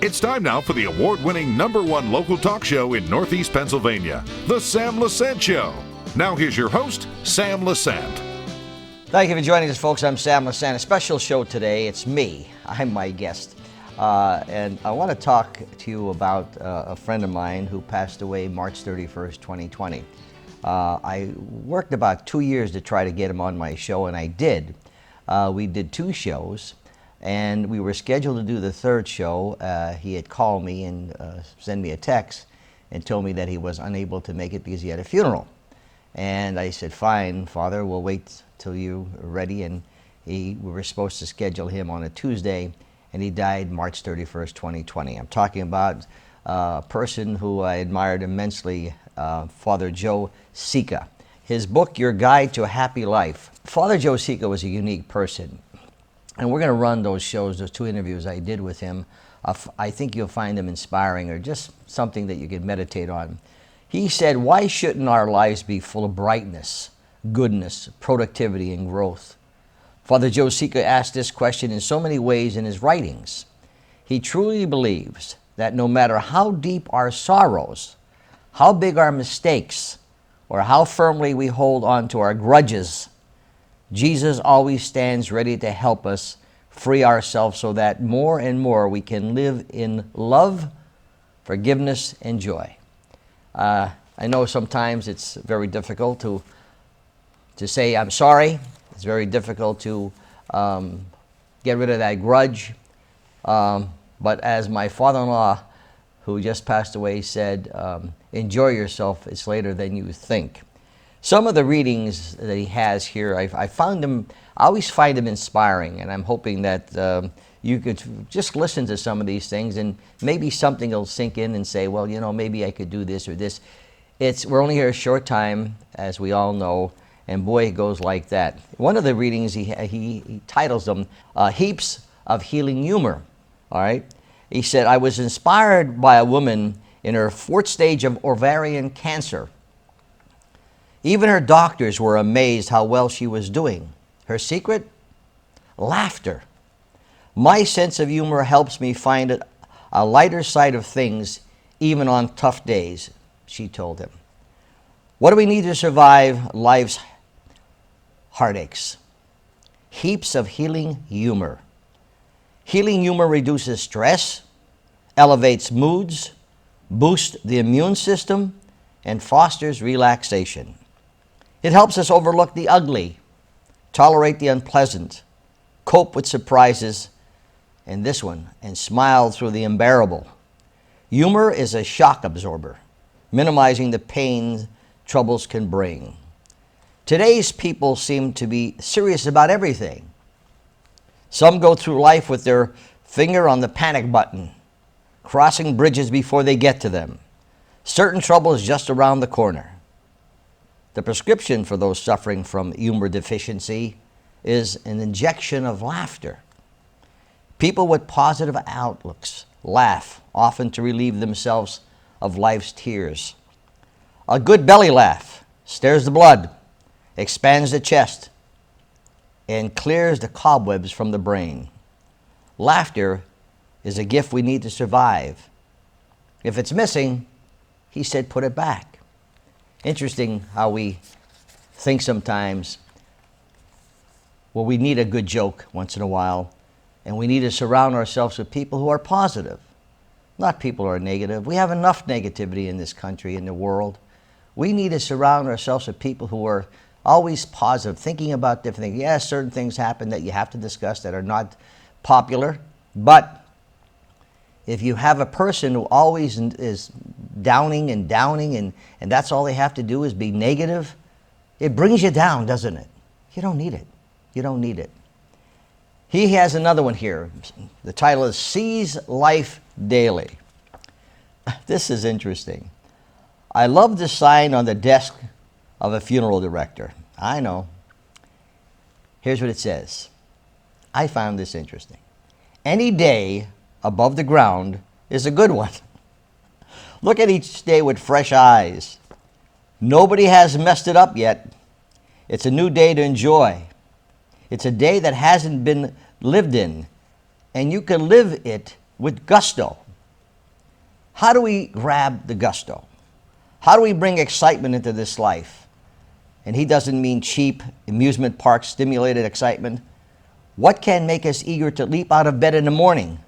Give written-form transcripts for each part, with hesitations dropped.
It's time now for the award-winning #1 local talk show in Northeast Pennsylvania, The Sam Lesante Show. Now here's your host, Sam Lesante. Thank you for joining us, folks. I'm Sam Lesante. A special show today. It's me. I'm my guest. And I want to talk to you about a friend of mine who passed away March 31st, 2020. I worked about 2 years to try to get him on my show, and I did. We did 2 shows. And we were scheduled to do the 3rd show. He had called me and sent me a text and told me that he was unable to make it because he had a funeral. And I said, fine, Father, we'll wait till you're ready. And we were supposed to schedule him on a Tuesday, and he died March 31st, 2020. I'm talking about a person who I admired immensely, Father Joe Sica. His book, Your Guide to a Happy Life. Father Joe Sica was a unique person. And we're going to run those shows, those 2 interviews I did with him. I think you'll find them inspiring or just something that you could meditate on. He said, why shouldn't our lives be full of brightness, goodness, productivity, and growth? Father Joe Sica asked this question in so many ways in his writings. He truly believes that no matter how deep our sorrows, how big our mistakes, or how firmly we hold on to our grudges, Jesus always stands ready to help us free ourselves so that more and more we can live in love, forgiveness, and joy. I know sometimes it's very difficult to say I'm sorry. It's very difficult to get rid of that grudge. But as my father-in-law, who just passed away, said, enjoy yourself. It's later than you think. Some of the readings that he has here, I always find them inspiring, and I'm hoping that you could just listen to some of these things and maybe something will sink in and say, well, you know, maybe I could do this or this. We're only here a short time, as we all know, and boy, it goes like that. One of the readings, he titles them, Heaps of Healing Humor, all right? He said, I was inspired by a woman in her 4th stage of ovarian cancer. Even her doctors were amazed how well she was doing. Her secret? Laughter. My sense of humor helps me find a lighter side of things even on tough days, she told him. What do we need to survive life's heartaches? Heaps of healing humor. Healing humor reduces stress, elevates moods, boosts the immune system, and fosters relaxation. It helps us overlook the ugly, tolerate the unpleasant, cope with surprises, and this one, and smile through the unbearable. Humor is a shock absorber, minimizing the pain troubles can bring. Today's people seem to be serious about everything. Some go through life with their finger on the panic button, crossing bridges before they get to them. Certain trouble is just around the corner. The prescription for those suffering from humor deficiency is an injection of laughter. People with positive outlooks laugh, often to relieve themselves of life's tears. A good belly laugh stirs the blood, expands the chest, and clears the cobwebs from the brain. Laughter is a gift we need to survive. If it's missing, he said, put it back. Interesting how we think sometimes, well, we need a good joke once in a while, and we need to surround ourselves with people who are positive, not people who are negative. We have enough negativity in this country, in the world. We need to surround ourselves with people who are always positive, thinking about different things. Yes, certain things happen that you have to discuss that are not popular, but if you have a person who always is downing and that's all they have to do is be negative, it brings you down, doesn't it? You don't need it. You don't need it. He has another one here. The title is Seize Life Daily. This is interesting. I love the sign on the desk of a funeral director. I know. Here's what it says. I found this interesting. Any day above the ground is a good one. Look at each day with fresh eyes. Nobody has messed it up yet. It's a new day to enjoy. It's a day that hasn't been lived in, and you can live it with gusto. How do we grab the gusto? How do we bring excitement into this life? And he doesn't mean cheap, amusement park stimulated excitement. What can make us eager to leap out of bed in the morning,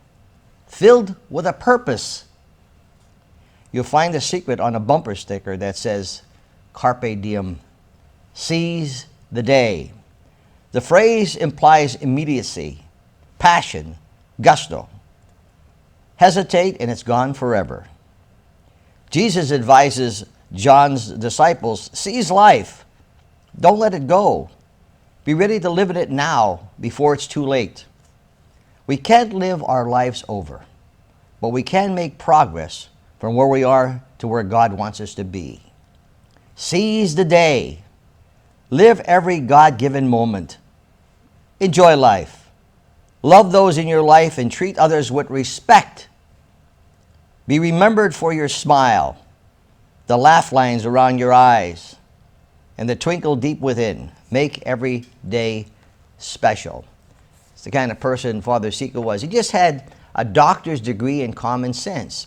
filled with a purpose? You'll find the secret on a bumper sticker that says, Carpe diem, seize the day. The phrase implies immediacy, passion, gusto. Hesitate and it's gone forever. Jesus advises John's disciples, seize life. Don't let it go. Be ready to live in it now before it's too late. We can't live our lives over, but we can make progress from where we are to where God wants us to be. Seize the day. Live every God-given moment. Enjoy life. Love those in your life and treat others with respect. Be remembered for your smile, the laugh lines around your eyes, and the twinkle deep within. Make every day special. It's the kind of person Father Sica was. He just had a doctor's degree in common sense.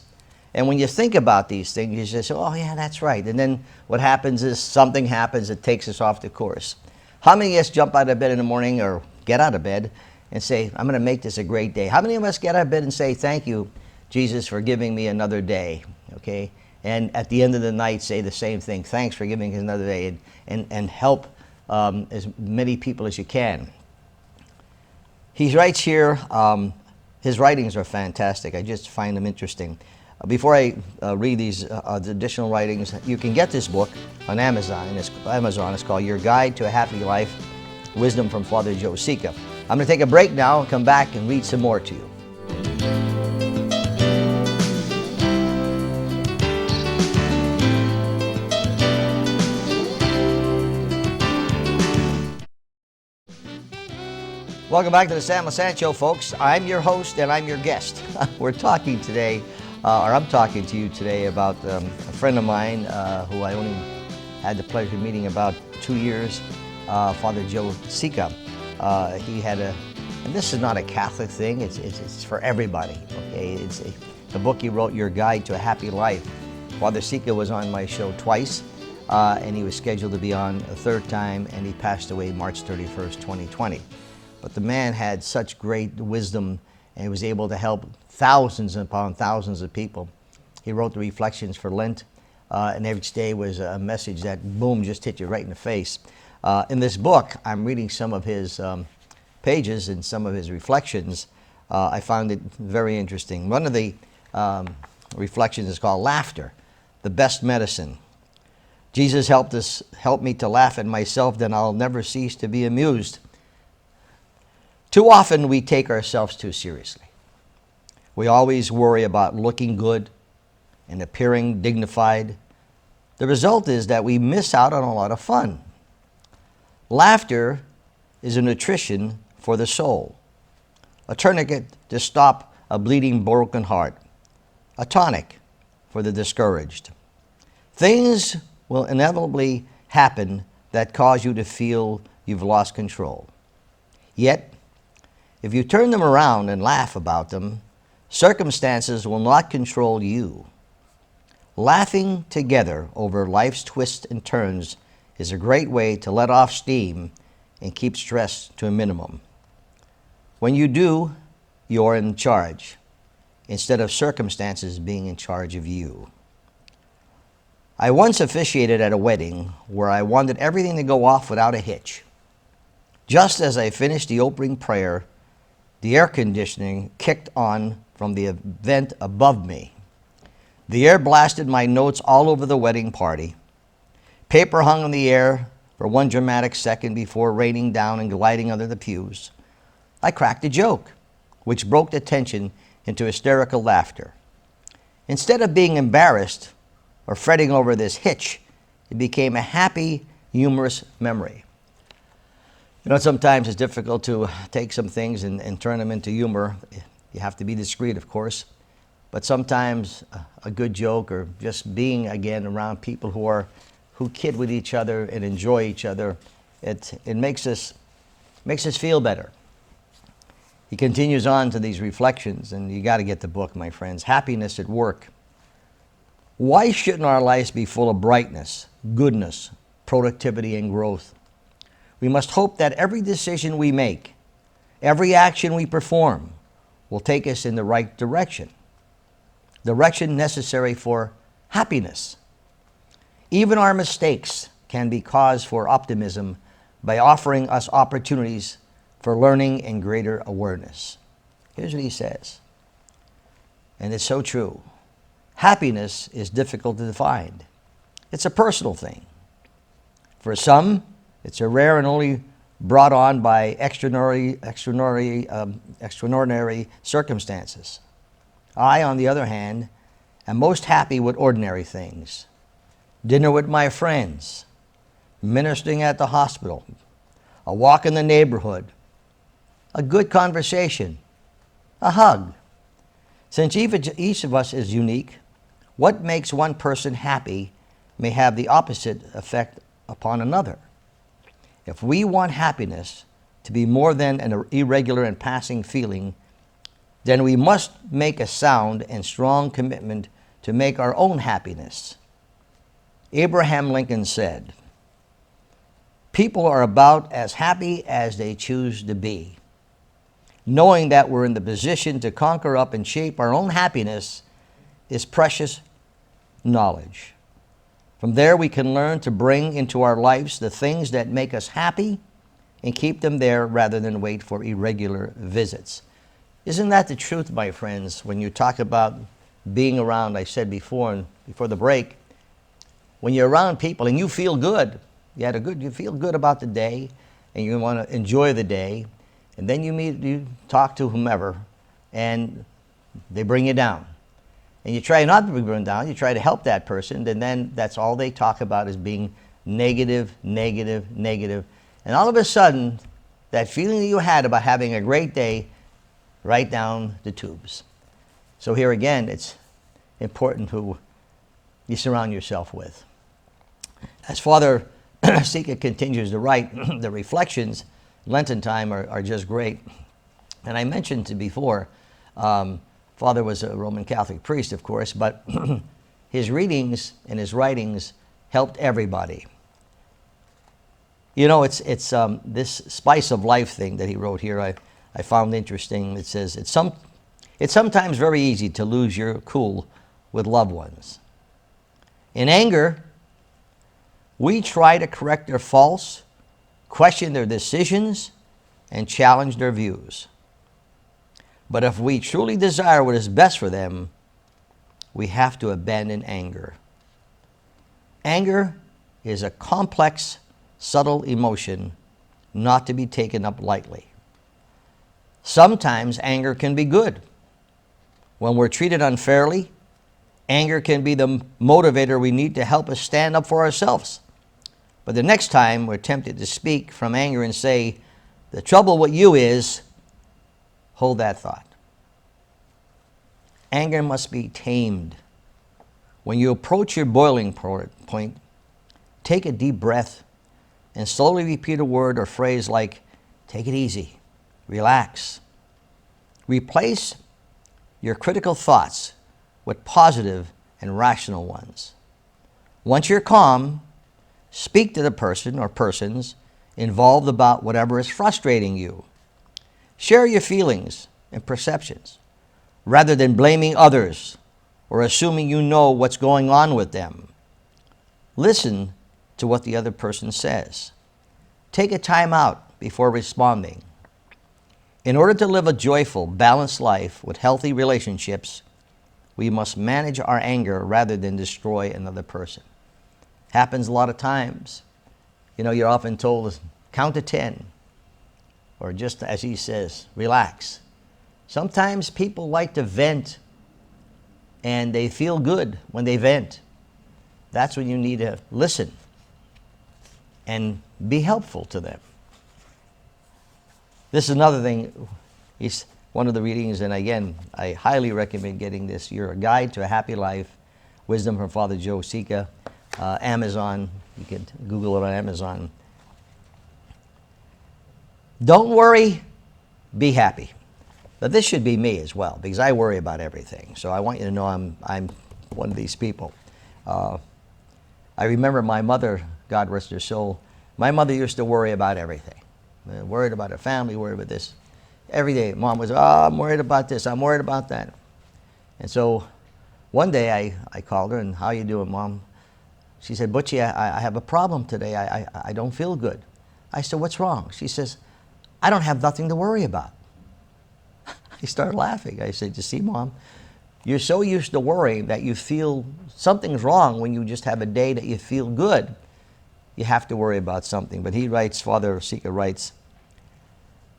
And when you think about these things, you just say, oh yeah, that's right. And then what happens is something happens that takes us off the course. How many of us jump out of bed in the morning or get out of bed and say, I'm going to make this a great day? How many of us get out of bed and say, thank you, Jesus, for giving me another day? Okay? And at the end of the night, say the same thing. Thanks for giving us another day, and help as many people as you can. He writes here, his writings are fantastic. I just find them interesting. Before I read these additional writings, you can get this book on Amazon. It's called Your Guide to a Happy Life, Wisdom from Father Joe Sica. I'm going to take a break now and come back and read some more to you. Welcome back to the Sam Lesante Show, folks. I'm your host and I'm your guest. We're talking today, I'm talking to you today about a friend of mine who I only had the pleasure of meeting about 2 years, Father Joe Sica. He had and this is not a Catholic thing, it's for everybody, okay? It's the book he wrote, Your Guide to a Happy Life. Father Sica was on my show twice, and he was scheduled to be on a third time, and he passed away March 31st, 2020. But the man had such great wisdom, and he was able to help thousands upon thousands of people. He wrote the Reflections for Lent, and each day was a message that, boom, just hit you right in the face. In this book, I'm reading some of his pages and some of his reflections. I found it very interesting. One of the reflections is called Laughter, the Best Medicine. Jesus helped me to laugh at myself, then I'll never cease to be amused. Too often we take ourselves too seriously. We always worry about looking good and appearing dignified. The result is that we miss out on a lot of fun. Laughter is a nutrition for the soul, a tourniquet to stop a bleeding broken heart, a tonic for the discouraged. Things will inevitably happen that cause you to feel you've lost control. Yet, if you turn them around and laugh about them, circumstances will not control you. Laughing together over life's twists and turns is a great way to let off steam and keep stress to a minimum. When you do, you're in charge, instead of circumstances being in charge of you. I once officiated at a wedding where I wanted everything to go off without a hitch. Just as I finished the opening prayer, the air conditioning kicked on from the vent above me. The air blasted my notes all over the wedding party. Paper hung in the air for one dramatic second before raining down and gliding under the pews. I cracked a joke, which broke the tension into hysterical laughter. Instead of being embarrassed or fretting over this hitch, it became a happy, humorous memory. You know, sometimes it's difficult to take some things and turn them into humor. You have to be discreet, of course. But sometimes a good joke, or just being, again, around people who kid with each other and enjoy each other, it makes us makes us feel better. He continues on to these reflections, and you got to get the book, my friends. Happiness at Work. Why shouldn't our lives be full of brightness, goodness, productivity, and growth? We must hope that every decision we make, every action we perform, will take us in the right direction necessary for happiness. Even our mistakes can be cause for optimism by offering us opportunities for learning and greater awareness. Here's what he says, and it's so true. Happiness is difficult to define. It's a personal thing. For some, it's a rare and only brought on by extraordinary circumstances. I, on the other hand, am most happy with ordinary things. Dinner with my friends, ministering at the hospital, a walk in the neighborhood, a good conversation, a hug. Since each of us is unique, what makes one person happy may have the opposite effect upon another. If we want happiness to be more than an irregular and passing feeling, then we must make a sound and strong commitment to make our own happiness. Abraham Lincoln said, "People are about as happy as they choose to be." Knowing that we're in the position to conquer up and shape our own happiness is precious knowledge. From there, we can learn to bring into our lives the things that make us happy and keep them there rather than wait for irregular visits. Isn't that the truth, my friends, when you talk about being around, I said before the break, when you're around people and you feel good, you feel good about the day and you want to enjoy the day, and then you talk to whomever and they bring you down. And you try not to be burned down, you try to help that person, and then that's all they talk about is being negative, negative, negative. And all of a sudden, that feeling that you had about having a great day, right down the tubes. So here again, it's important who you surround yourself with. As Father Sica continues to write, the reflections, Lenten time are just great. And I mentioned before, Father was a Roman Catholic priest, of course, but his readings and his writings helped everybody. You know, it's this spice of life thing that he wrote here I found interesting. It says, it's sometimes very easy to lose your cool with loved ones. In anger, we try to correct their faults, question their decisions, and challenge their views. But if we truly desire what is best for them, we have to abandon anger. Anger is a complex, subtle emotion not to be taken up lightly. Sometimes anger can be good. When we're treated unfairly, anger can be the motivator we need to help us stand up for ourselves. But the next time we're tempted to speak from anger and say, "The trouble with you is," hold that thought. Anger must be tamed. When you approach your boiling point, take a deep breath and slowly repeat a word or phrase like, "Take it easy, relax." Replace your critical thoughts with positive and rational ones. Once you're calm, speak to the person or persons involved about whatever is frustrating you. Share your feelings and perceptions rather than blaming others or assuming you know what's going on with them. Listen to what the other person says. Take a time out before responding. In order to live a joyful, balanced life with healthy relationships, we must manage our anger rather than destroy another person. Happens a lot of times. You know, you're often told, count to 10. Or just as he says, relax. Sometimes people like to vent and they feel good when they vent. That's when you need to listen and be helpful to them. This is another thing, one of the readings, and again, I highly recommend getting this. You're a Guide to a Happy Life, Wisdom from Father Joe Sica, Amazon. You can Google it on Amazon. Don't worry, be happy. But this should be me as well, because I worry about everything. So I want you to know I'm one of these people. I remember my mother, God rest her soul, my mother used to worry about everything. Worried about her family, worried about this. Every day, Mom was, I'm worried about this, I'm worried about that. And so one day I called her, and how you doing, Mom? She said, Butchie, I have a problem today. I don't feel good. I said, what's wrong? She says, I don't have nothing to worry about. I started laughing. I said, you see, Mom, you're so used to worrying that you feel something's wrong when you just have a day that you feel good. You have to worry about something. But he writes, Father Sica writes,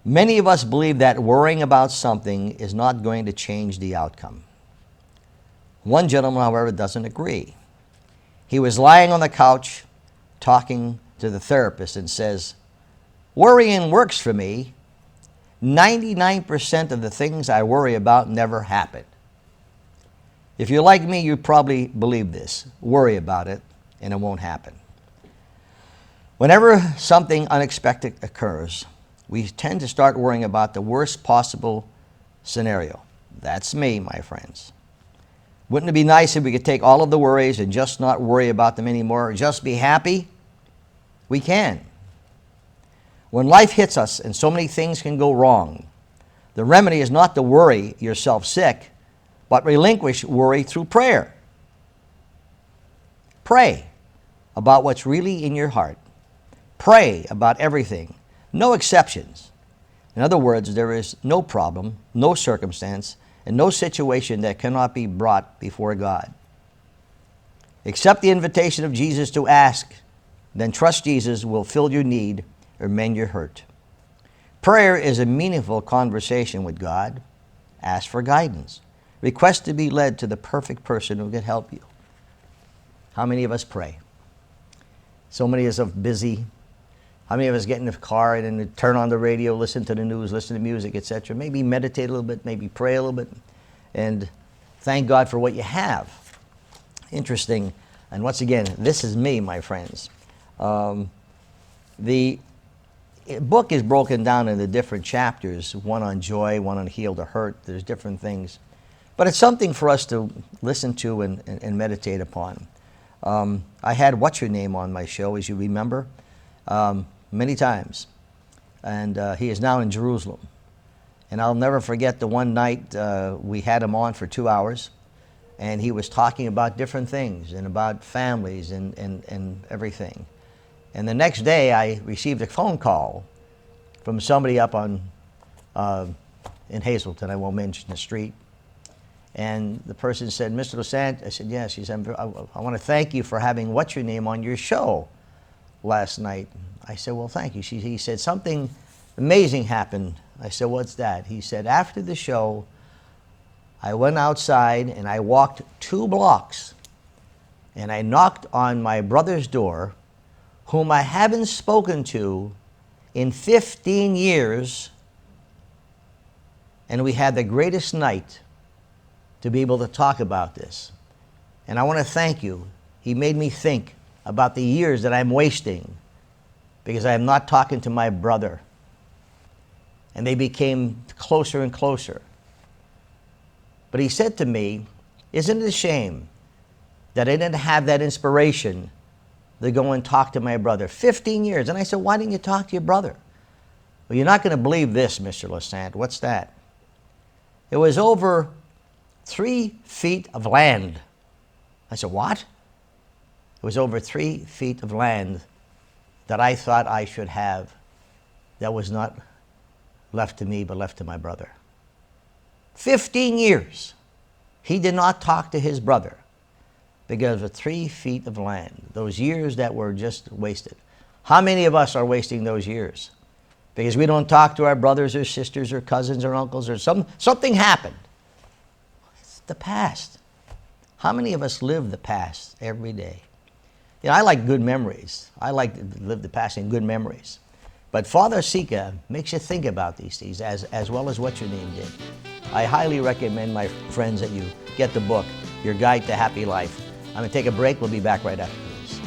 many of us believe that worrying about something is not going to change the outcome. One gentleman, however, doesn't agree. He was lying on the couch talking to the therapist and says, worrying works for me. 99% of the things I worry about never happen. If you're like me, you probably believe this. Worry about it, and it won't happen. Whenever something unexpected occurs, we tend to start worrying about the worst possible scenario. That's me, my friends. Wouldn't it be nice if we could take all of the worries and just not worry about them anymore, just be happy? We can. When life hits us and so many things can go wrong, the remedy is not to worry yourself sick, but relinquish worry through prayer. Pray about what's really in your heart. Pray about everything, no exceptions. In other words, there is no problem, no circumstance, and no situation that cannot be brought before God. Accept the invitation of Jesus to ask, then trust Jesus will fill your need or mend your hurt. Prayer is a meaningful conversation with God. Ask for guidance. Request to be led to the perfect person who can help you. How many of us pray? So many of us are busy. How many of us get in the car and then turn on the radio, listen to the news, listen to music, etc.? Maybe meditate a little bit, maybe pray a little bit, and thank God for what you have. Interesting. And once again, this is me, my friends. The book is broken down into different chapters, one on joy, one on heal the hurt. There's different things. But it's something for us to listen to and meditate upon. I had What's Your Name on my show, as you remember, many times. And he is now in Jerusalem. And I'll never forget the one night we had him on for 2 hours. And he was talking about different things and about families and everything. And the next day, I received a phone call from somebody up on in Hazleton. I won't mention the street. And the person said, Mr. Lesante, I said, yes. He said, I want to thank you for having What's Your Name on your show last night. I said, well, thank you. He said, something amazing happened. I said, what's that? He said, after the show, I went outside and I walked 2 blocks and I knocked on my brother's door, whom I haven't spoken to in 15 years, and we had the greatest night to be able to talk about this. And I want to thank you. He made me think about the years that I'm wasting because I am not talking to my brother. And they became closer and closer. But he said to me, isn't it a shame that I didn't have that inspiration to go and talk to my brother? 15 years. And I said, why didn't you talk to your brother? Well, you're not going to believe this, Mr. Lesante. What's that? It was over 3 feet of land. I said, what? It was over 3 feet of land that I thought I should have that was not left to me but left to my brother. 15 years. He did not talk to his brother because of 3 feet of land. Those years that were just wasted. How many of us are wasting those years? Because we don't talk to our brothers or sisters or cousins or uncles or something happened. It's the past. How many of us live the past every day? You know, I like good memories. I like to live the past in good memories. But Father Sica makes you think about these things as well as What's Your Name did. I highly recommend, my friends, that you get the book, Your Guide to Happy Life. I'm going to take a break. We'll be back right after this.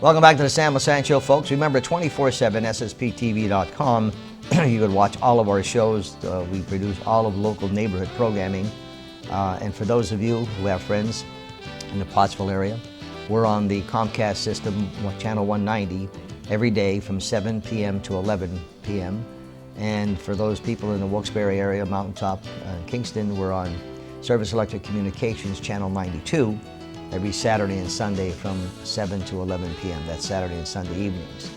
Welcome back to the Sam Lesante Show, folks. Remember, 24/7 SSPTV.com. You can watch all of our shows. We produce all of local neighborhood programming. And for those of you who have friends in the Pottsville area, we're on the Comcast system, channel 190, every day from 7 p.m. to 11 p.m. And for those people in the Wilkes-Barre area, Mountaintop, Kingston, we're on Service Electric Communications, channel 92, every Saturday and Sunday from 7 to 11 p.m. That's Saturday and Sunday evenings.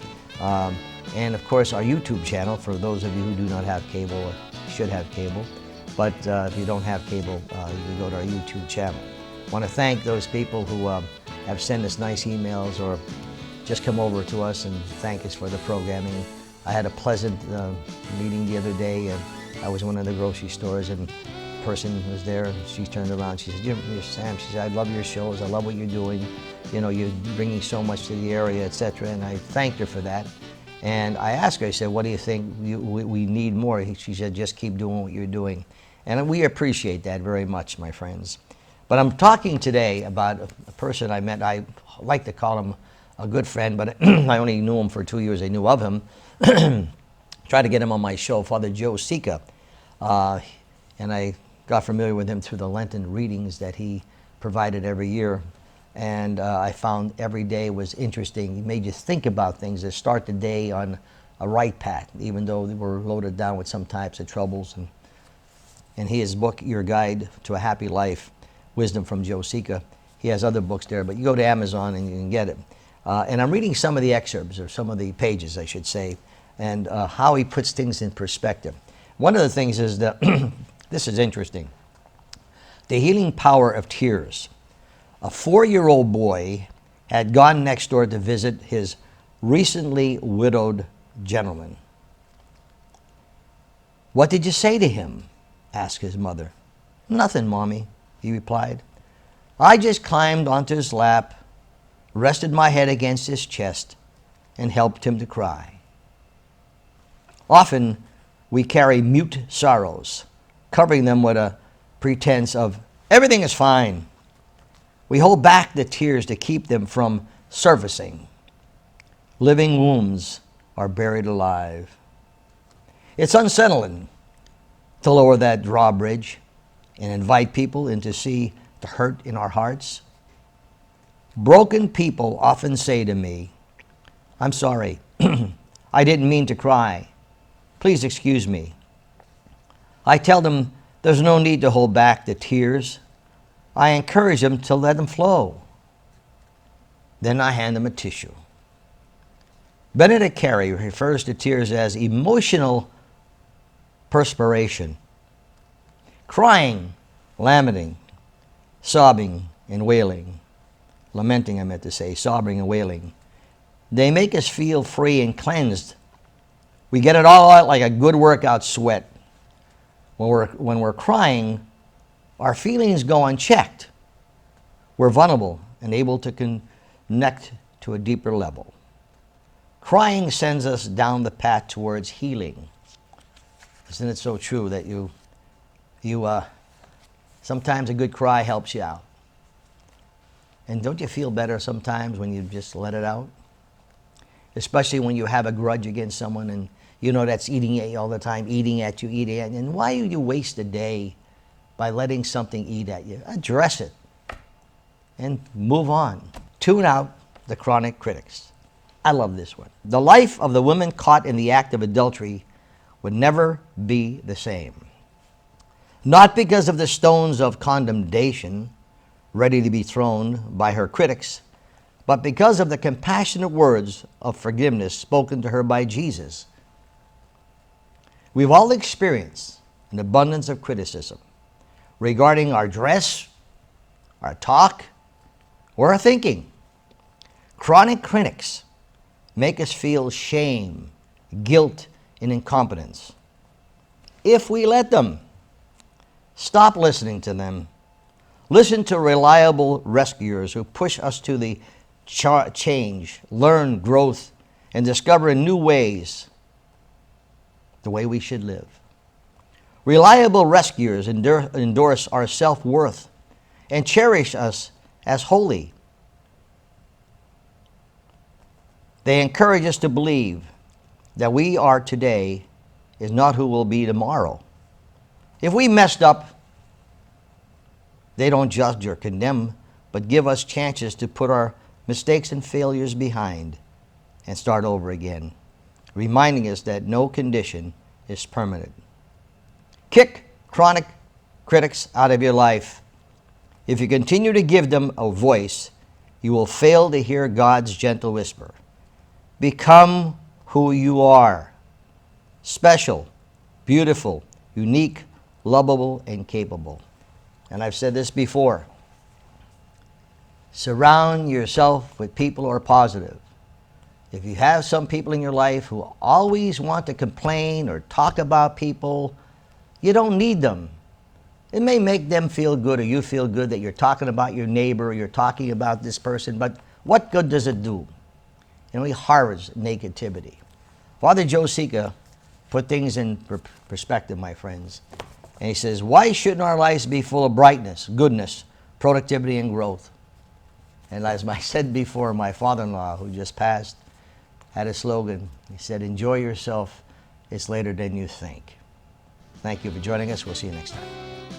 And of course, our YouTube channel, for those of you who do not have cable or should have cable. But if you don't have cable, you can go to our YouTube channel. I want to thank those people who have sent us nice emails or just come over to us and thank us for the programming. I had a pleasant meeting the other day, and I was in one of the grocery stores, and a person was there, and she turned around, she said, you're Sam, she said, I love your shows, I love what you're doing, you know, you're bringing so much to the area, etc. And I thanked her for that. And I asked her, I said, what do you think we need more? She said, just keep doing what you're doing. And we appreciate that very much, my friends. But I'm talking today about a person I met. I like to call him a good friend, but I only knew him for 2 years. I knew of him. Tried to get him on my show, Father Joe Sica. And I got familiar with him through the Lenten readings that he provided every year. And I found every day was interesting. He made you think about things to start the day on a right path, even though we're loaded down with some types of troubles. And his book, Your Guide to a Happy Life, Wisdom from Joe Sica, he has other books there, but you go to Amazon and you can get it. And I'm reading some of the excerpts, or some of the pages, I should say, and how he puts things in perspective. One of the things is that, this is interesting, the healing power of tears. A 4-year-old boy had gone next door to visit his recently widowed gentleman. What did you say to him? Asked his mother. Nothing, Mommy, he replied. I just climbed onto his lap, rested my head against his chest, and helped him to cry. Often we carry mute sorrows, covering them with a pretense of everything is fine. We hold back the tears to keep them from surfacing. Living wounds are buried alive. It's unsettling to lower that drawbridge and invite people in to see the hurt in our hearts. Broken people often say to me, I'm sorry, I didn't mean to cry. Please excuse me. I tell them there's no need to hold back the tears. I encourage them to let them flow. Then I hand them a tissue. Benedict Carey refers to tears as emotional perspiration. Crying, lamenting, sobbing, and wailing. Lamenting, I meant to say, sobbing and wailing. They make us feel free and cleansed. We get it all out like a good workout sweat. When we're crying, our feelings go unchecked. We're vulnerable and able to connect to a deeper level. Crying sends us down the path towards healing. Isn't it so true that you sometimes a good cry helps you out? And don't you feel better sometimes when you just let it out? Especially when you have a grudge against someone and you know that's eating at you all the time, eating at you. And why do you waste a day by letting something eat at you? Address it and move on. Tune out the chronic critics. I love this one. The life of the woman caught in the act of adultery would never be the same. Not because of the stones of condemnation ready to be thrown by her critics, but because of the compassionate words of forgiveness spoken to her by Jesus. We've all experienced an abundance of criticism regarding our dress, our talk, or our thinking. Chronic critics make us feel shame, guilt, and incompetence. If we let them, stop listening to them. Listen to reliable rescuers who push us to the change, learn, growth, and discover new ways, the way we should live. Reliable rescuers endorse our self-worth and cherish us as holy. They encourage us to believe that we are today is not who we'll be tomorrow. If we messed up, they don't judge or condemn, but give us chances to put our mistakes and failures behind and start over again, reminding us that no condition is permanent. Kick chronic critics out of your life. If you continue to give them a voice, you will fail to hear God's gentle whisper. Become who you are. Special, beautiful, unique, lovable, and capable. And I've said this before. Surround yourself with people who are positive. If you have some people in your life who always want to complain or talk about people, you don't need them. It may make them feel good or you feel good that you're talking about your neighbor or you're talking about this person, but what good does it do? It only harbors negativity. Father Joe Sica put things in perspective, my friends. And he says, why shouldn't our lives be full of brightness, goodness, productivity, and growth? And as I said before, my father-in-law, who just passed, had a slogan. He said, enjoy yourself. It's later than you think. Thank you for joining us. We'll see you next time.